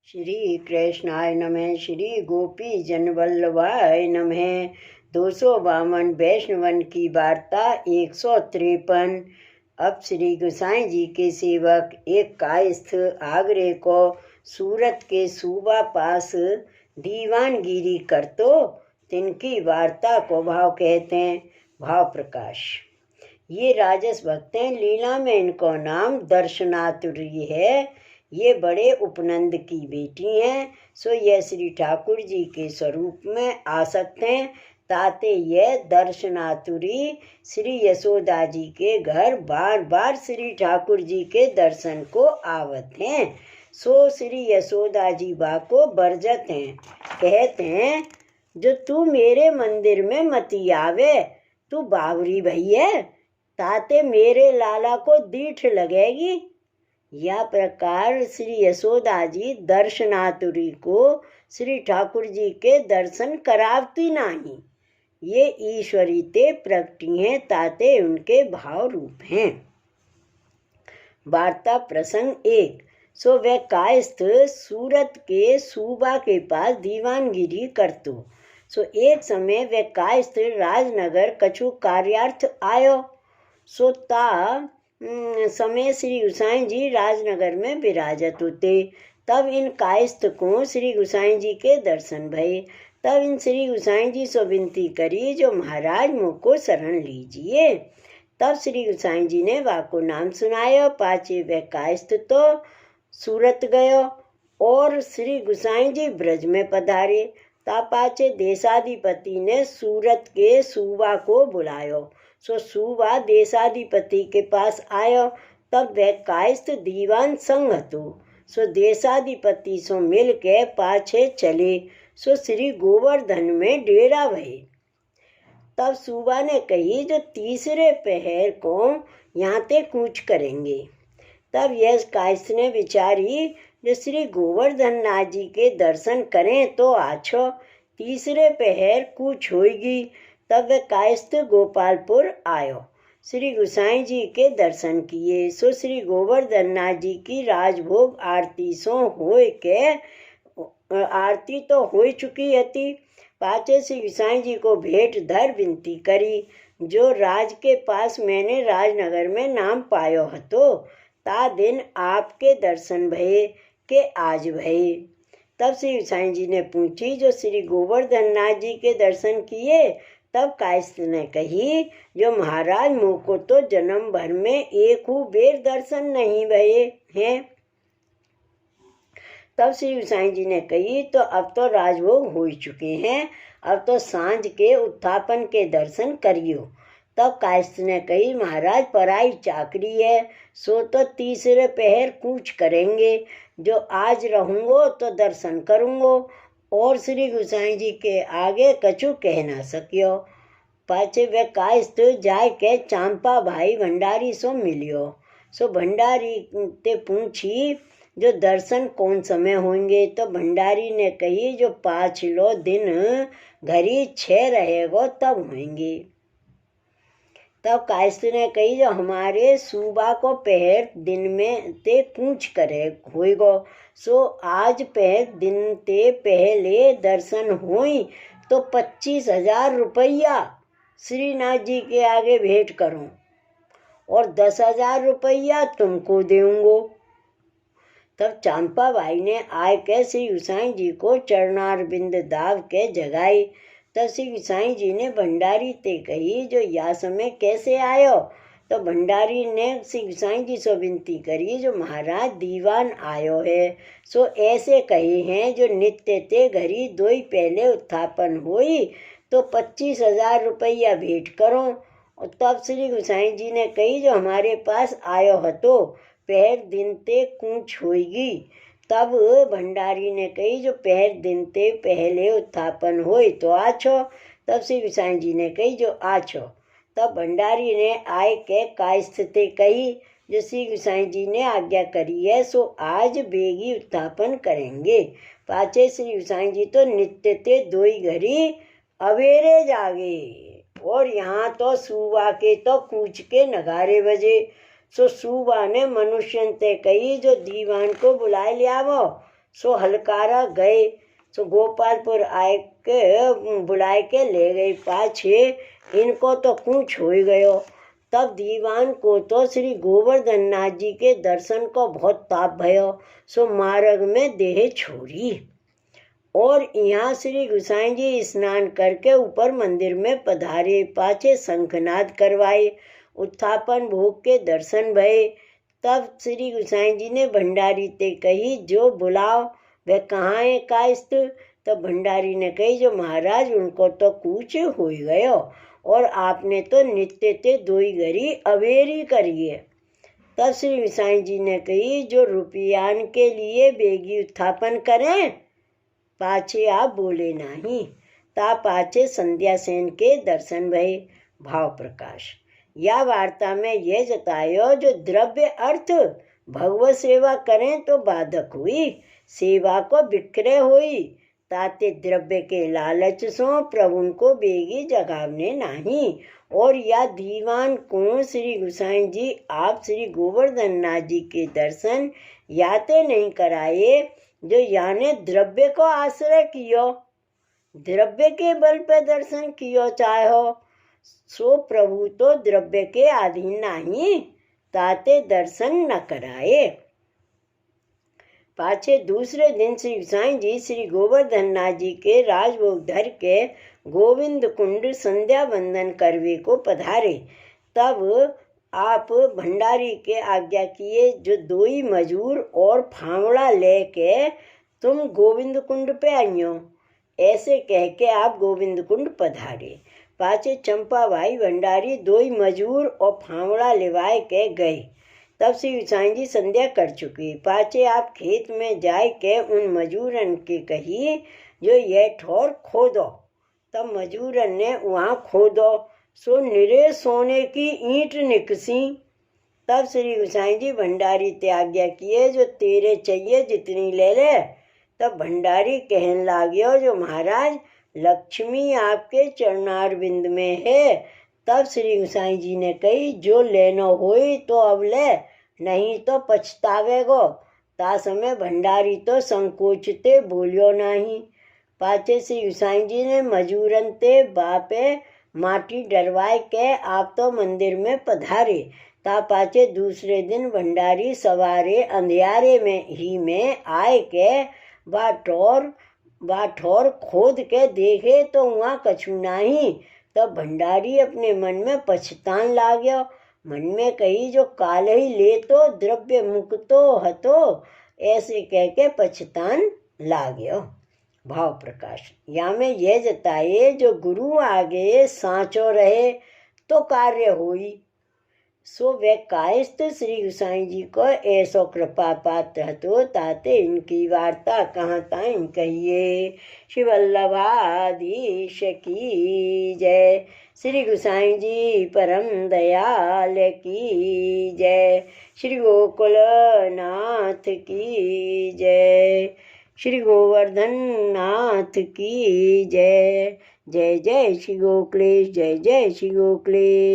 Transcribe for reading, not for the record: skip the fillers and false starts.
श्री कृष्णाय नमः। श्री गोपी जनवल्लभाय नमः। 252 वैष्णवन की वार्ता 153। अब श्री गोसाई जी के सेवक एक कायस्थ आगरे को सूरत के सूबा पास दीवानगिरी करतो, तिनकी वार्ता को भाव कहते हैं। भाव प्रकाश। ये राजस भक्त हैं, लीला में इनको नाम दर्शनातुरी है। ये बड़े उपनंद की बेटी हैं, सो यह श्री ठाकुर जी के स्वरूप में आसक्त हैं। ताते यह दर्शनातुरी श्री यशोदा जी के घर बार बार श्री ठाकुर जी के दर्शन को आवत हैं। सो श्री यशोदा जी बा को बरजत हैं, कहते हैं जो तू मेरे मंदिर में मती आवे, तू बावरी भैया, ताते मेरे लाला को दीठ लगेगी। यह प्रकार श्री यशोदा जी दर्शनातुरी को श्री ठाकुर जी के दर्शन करावती नहीं। ये ईश्वरी ते प्रगटी हैं, ताते उनके भाव रूप हैं। वार्ता प्रसंग 1। सो वह कायस्थ सूरत के सूबा के पास दीवानगिरी करतो। सो एक समय वह कायस्थ राजनगर कछु कार्यार्थ आयो। सो ता समय श्री गोसाई जी राजनगर में विराजत होते। तब इन कायस्थ को श्री गोसाई जी के दर्शन भये। तब इन श्री गोसाई जी से विनती करी जो महाराज मुझको शरण लीजिए। तब श्री गोसाई जी ने वाको नाम सुनायो। पाचे वह कायस्थ तो सूरत गयो और श्री गोसाई जी ब्रज में पधारे। ता पाचे देशाधिपति ने सूरत के सूबा को बुलायो। सो सूबा देशाधिपति के पास आयो। तब वह कायस्थ दीवान संग तो। सो देशाधिपति सो मिल के पाछे चले। सो श्री गोवर्धन में डेरा भये। तब सूबा ने कही जो तीसरे पहर को यहाँ ते कूच करेंगे। तब यह कायस्थ ने विचारी जो श्री गोवर्धन नाथ जी के दर्शन करें तो आछो, तीसरे पहर कूच होगी। तब वह कायस्थ गोपालपुर आयो, श्री गोसाई जी के दर्शन किए। सो श्री गोवर्धन नाथ जी की राजभोग आरती सो होय के आरती तो हो चुकी हती। पाचे श्री गोसाई जी को भेंट धर विनती करी जो राज के पास मैंने राजनगर में नाम पायो हतो, ता दिन आपके दर्शन भये के आज भये। तब श्री गोसाई जी ने पूछी जो श्री गोवर्धन नाथ जी के दर्शन किए। तब कायस्थ ने कही जो महाराज मुझको तो जन्म भर में एक बेर दर्शन नहीं भये हैं। तब श्री गोसाई जी ने कही तो अब तो राजभोग हो चुके हैं, अब तो सांझ के उत्थापन के दर्शन करियो। तब कायस्थ ने कही महाराज पराई चाकरी है, सो तो तीसरे पहर कूच करेंगे। जो आज रहूंगो तो दर्शन करूंगो और श्री गोसाई जी के आगे कछु कह ना सकियो। पाछे वह कायस्थ जाय के चांपा भाई भंडारी सो मिलियो। सो भंडारी ते पूछी जो दर्शन कौन समय होंगे। तो भंडारी ने कही जो 5 लो दिन घड़ी 6 रहेगो तब होंगे। तब कायस्थ ने कही जो हमारे सूबा को पहर दिन में ते कूच करे होइगो। सो आज पहर दिन ते पहले दर्शन होई तो 25,000 रुपया श्रीनाथ जी के आगे भेंट करूं और 10,000 रुपया तुमको देऊंगो। तब चांपा भाई ने आय के श्री गोसाई जी को चरणारविंद दाव के जगाई। तब श्री गोसाई जी ने भंडारी ते कही जो या समय कैसे आयो। तो भंडारी ने श्री गोसाई जी से विनती करी जो महाराज दीवान आयो है। सो ऐसे कहे हैं जो नित्य ते घड़ी 2 ही पहले उत्थापन हुई तो 25,000 रुपया भेंट करो। और तब श्री गोसाई जी ने कही जो हमारे पास आयो हतो पहर दिन ते कूच होगी। तब भंडारी ने कही जो पहर दिन ते पहले उत्थापन होई तो आछो। तब श्री गोसाई जी ने कही जो आछो। तब भंडारी ने आय के कायस्थ ते कही जो श्री गोसाई जी ने आज्ञा करी है सो आज बेगी उत्थापन करेंगे। पाचे श्री गोसाई जी तो नित्य ते 2 ही घड़ी अवेरे जागे और यहाँ तो सूबा के तो कूच के नगारे बजे। सो सूबा ने मनुष्यन ते कही जो दीवान को बुलाए ले आवो। सो हलकारा गए, सो गोपालपुर आए के बुलाए के ले गई पाछे, इनको तो कुछ हो गयो। तब दीवान को तो श्री गोवर्धन नाथ जी के दर्शन को बहुत ताप भयो, सो मार्ग में देह छोड़ी। और यहाँ श्री गुसाई जी स्नान करके ऊपर मंदिर में पधारे, पाछे शंखनाद करवाए, उत्थापन भोग के दर्शन भये। तब श्री गुसाई जी ने भंडारी ते कही, जो बुलाओ वह कहाँ है कायस्थ। तब भंडारी ने कही, जो महाराज उनको तो कुछ हो गयो, और आपने तो नित्य ते दोई घड़ी अवेरी करिए। तब श्री गुसाई जी ने कही, जो रुपयान के लिए बेगी उत्थापन करें, पाछे आप बोले नहीं। ता पाछे संध्या सेन के दर्शन भये। भाव प्रकाश। या वार्ता में यह जतायो, जो द्रव्य अर्थ भगवत सेवा करें तो बाधक हुई, सेवा को विक्रय हुई, ताते द्रव्य के लालच सो प्रभु को बेगी जगावने नहीं। और या दीवान को श्री गुसाई जी आप श्री गोवर्धन नाथ जी के दर्शन याते नहीं कराए, जो याने द्रव्य को आश्रय कियो, द्रव्य के बल पे दर्शन कियो चाहो, सो प्रभु तो द्रव्य के अधीन नहीं, ताते दर्शन न कराए। पाछे दूसरे दिन श्री गुसाई जी श्री गोवर्धन नाथ जी के राजभोग धर के गोविंद कुंड संध्या वंदन करवे को पधारे। तब आप भंडारी के आज्ञा किए, जो दोई मजूर और फावड़ा लेके तुम गोविंद कुंड पे आइयो। ऐसे कह के आप गोविंद कुंड पधारे। पाछे चंपा भाई भंडारी दोई मजूर और फावड़ा लेवाए के गए। तब श्री गुसाई जी संध्या कर चुकी। पाछे आप खेत में जाए के उन मजूरन के कही, जो यह ठोर खोदो। तब मजूरन ने वहाँ खोदो, सो निरे सोने की ईंट निकसी। तब श्री गुसाई जी भंडारी ते आज्ञा किए, जो तेरे चाहिए जितनी ले ले। तब भंडारी कहने लागियो, जो महाराज लक्ष्मी आपके चरणारविंद में है। तब श्री गुसाई जी ने कही, जो लेनो होई तो अब ले, नहीं तो पछतावेगो। ता समय भंडारी तो संकोचते बोलियो नहीं। पाछे श्री गुसाई जी ने मजूरन ते बापे माटी डरवाए के आप तो मंदिर में पधारे। ता पाछे दूसरे दिन भंडारी सवारे अंधियारे में आए के बाठौर खोद के देखे तो वहाँ कछु नहीं। तब भंडारी अपने मन में पछतान लाग्यो, मन में कही, जो काल ही ले तो द्रव्य मुक्तो हतो। ऐसे कह के पछतान लाग्यो। भाव प्रकाश। या में यह जताए, जो गुरु आगे सांचो रहे तो कार्य होई, सो वे कायस्थ श्री गुसाई जी को ऐसो कृपा पात्र हतो, ताते इनकी वार्ता कहाँ ताइन कहिए। श्री वल्लभाधीश की जय। श्री गुसाई जी परम दयाल की जय। श्री गोकुल नाथ की जय। श्री गोवर्धन नाथ की जय। जय जय श्री गोकुलेश, जय जय श्री गोकुलेश।